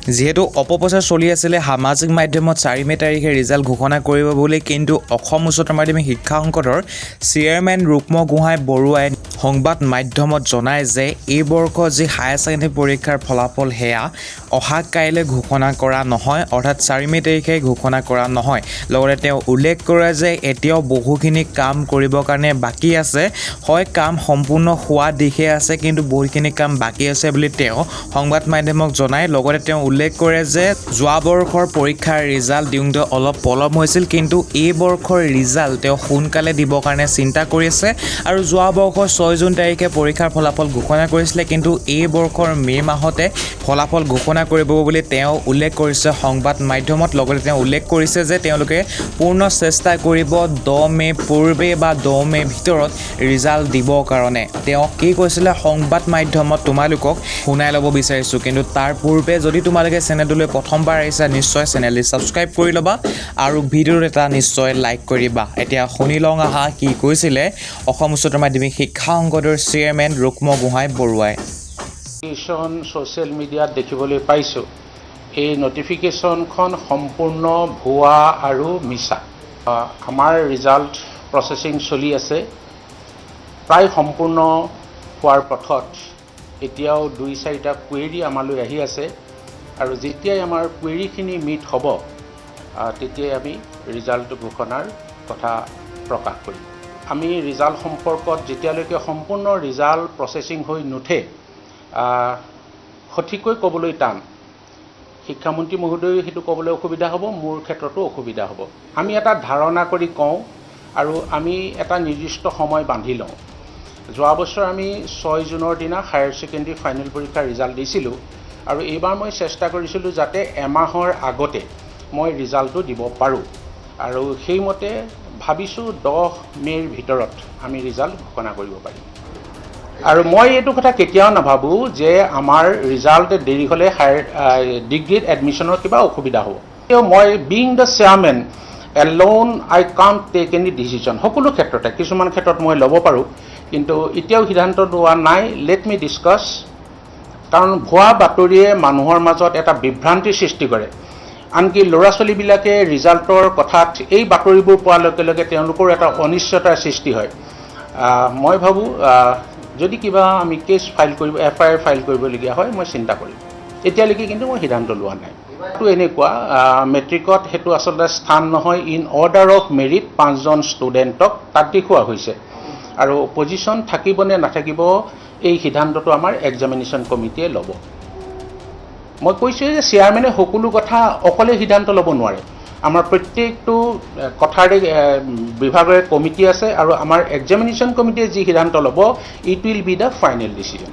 যিহেতু অপপ্ৰচাৰ চলি আছিলে সামাজিক মাধ্যমত 4 মে তাৰিখে ৰিজাল্ট ঘোষণা কৰিব বুলি, কিন্তু অসম উচ্চতৰ মাধ্যমিক শিক্ষা সংসদৰ চেয়াৰমেন ৰুক্ম গোহাঁই বৰুৱাই সংবাদ মাধ্যমত জনায় যে এই বৰ্ষৰ যি হায়াৰ ছেকেণ্ডেৰী পৰীক্ষাৰ ফলাফল সেয়া অহা কাইলৈ ঘোষণা কৰা নহয়, অৰ্থাৎ 4 মে তাৰিখে ঘোষণা কৰা নহয়। লগতে তেওঁ উল্লেখ কৰে যে এতিয়াও বহুখিনি কাম কৰিবৰ কাৰণে বাকী আছে, হয় কাম সম্পূৰ্ণ হোৱা দিশে আছে কিন্তু বহুখিনি কাম বাকী আছে বুলি তেওঁ সংবাদ মাধ্যমক জনায়। লগতে তেওঁ উল্লেখ কৰে যে যোৱা বৰ্ষৰ পৰীক্ষাৰ ৰিজাল্ট দিওঁতে অলপ পলম হৈছিল, কিন্তু এই বৰ্ষৰ ৰিজাল্ট তেওঁ সোনকালে দিবৰ কাৰণে চিন্তা কৰি আছে। আৰু যোৱা বৰ্ষৰ 6 জুন তাৰিখে পৰীক্ষাৰ ফলাফল ঘোষণা কৰিছিলে, কিন্তু এই বৰ্ষৰ মে মাহতে ফলাফল ঘোষণা কৰিব বুলি তেওঁ উল্লেখ কৰিছে সংবাদ মাধ্যমত। লগতে তেওঁ উল্লেখ কৰিছে যে তেওঁলোকে পূৰ্ণ চেষ্টা কৰিব 10 মে পূৰ্বে বা 10 মে ভিতৰত ৰিজাল্ট দিবৰ কাৰণে। তেওঁ কি কৈছিলে সংবাদ মাধ্যমত তোমালোকক শুনাই ল'ব বিচাৰিছোঁ, কিন্তু তাৰ পূৰ্বে যদি তোমালোকে চেনেলটোলৈ প্ৰথমবাৰ আহিছা নিশ্চয় চেনেলটি ছাবস্ক্ৰাইব কৰি ল'বা আৰু ভিডিঅ'ত এটা নিশ্চয় লাইক কৰিবা। এতিয়া শুনি লওঁ আহা কি কৈছিলে অসম উচ্চতৰ মাধ্যমিক শিক্ষা সংসদৰ চেয়াৰমেন ৰুক্ম গোহাঁই বৰুৱাই। ছ'চিয়েল মিডিয়াত দেখিবলৈ পাইছোঁ এই নটিফিকেশ্যনখন সম্পূৰ্ণ ভুৱা আৰু মিছা। আমাৰ ৰিজাল্ট প্ৰচেছিং চলি আছে, প্ৰায় সম্পূৰ্ণ হোৱাৰ পথত। এতিয়াও 2-4টা কুৱেৰি আমালৈ আহি আছে আৰু যেতিয়াই আমাৰ কুৱেৰিখিনি মিট হ'ব তেতিয়াই আমি ৰিজাল্ট ঘোষণাৰ কথা প্ৰকাশ কৰিম। আমি ৰিজাল্ট সম্পৰ্কত যেতিয়ালৈকে সম্পূৰ্ণ ৰিজাল্ট প্ৰচেছিং হৈ নুঠে সঠিককৈ ক'বলৈ টান। শিক্ষামন্ত্ৰী মহোদয়ো সেইটো ক'বলৈ অসুবিধা হ'ব, মোৰ ক্ষেত্ৰতো অসুবিধা হ'ব। আমি এটা ধাৰণা কৰি কওঁ আৰু আমি এটা নিৰ্দিষ্ট সময় বান্ধি লওঁ। যোৱা বছৰ আমি 6 জুনৰ দিনা হায়াৰ ছেকেণ্ডেৰী ফাইনেল পৰীক্ষাৰ ৰিজাল্ট দিছিলোঁ আৰু এইবাৰ মই চেষ্টা কৰিছিলোঁ যাতে এমাহৰ আগতে মই ৰিজাল্টটো দিব পাৰোঁ আৰু সেইমতে ভাবিছোঁ 10 মে'ৰ ভিতৰত আমি ৰিজাল্ট ঘোষণা কৰিব পাৰিম। আৰু মই এইটো কথা কেতিয়াও নাভাবোঁ যে আমাৰ ৰিজাল্ট দেৰি হ'লে ডিগ্ৰীত এডমিশ্যনৰ কিবা অসুবিধা হ'ব। মই being the chairman alone I can't take any decision. সকলো ক্ষেত্ৰতে, কিছুমান ক্ষেত্ৰত মই ল'ব পাৰোঁ, কিন্তু এতিয়াও সিদ্ধান্ত লোৱা নাই। Let me discuss. কাৰণ ভুৱা বাতৰিয়ে মানুহৰ মাজত এটা বিভ্ৰান্তিৰ সৃষ্টি কৰে। আনকি ল'ৰা ছোৱালীবিলাকে ৰিজাল্টৰ কথাত এই বাতৰিবোৰ পোৱাৰ লগে লগে তেওঁলোকৰ এটা অনিশ্চয়তাৰ সৃষ্টি হয়। মই ভাবোঁ যদি কিবা আমি কেছ ফাইল কৰিব FIR ফাইল কৰিবলগীয়া হয় মই চিন্তা কৰিম। এতিয়ালৈকে কিন্তু মই সিদ্ধান্ত লোৱা নাই। এইটো এনেকুৱা মেট্ৰিকত সেইটো আচলতে স্থান নহয়, ইন অৰ্ডাৰ অফ মেৰিট 5জন ষ্টুডেণ্টক তাত দেখুওৱা হৈছে আৰু পজিশ্যন থাকিব নে নাথাকিব এই সিদ্ধান্তটো আমাৰ এক্সামিনেশ্যন কমিটিয়ে ল'ব। মই কৈছোঁ যে চেয়াৰমেনে সকলো কথা অকলে সিদ্ধান্ত ল'ব নোৱাৰে। আমাৰ প্ৰত্যেকটো কথাৰে বিভাগৰে কমিটি আছে আৰু আমাৰ এক্সামিনেশ্যন কমিটিয়ে যি সিদ্ধান্ত ল'ব it will be the final decision.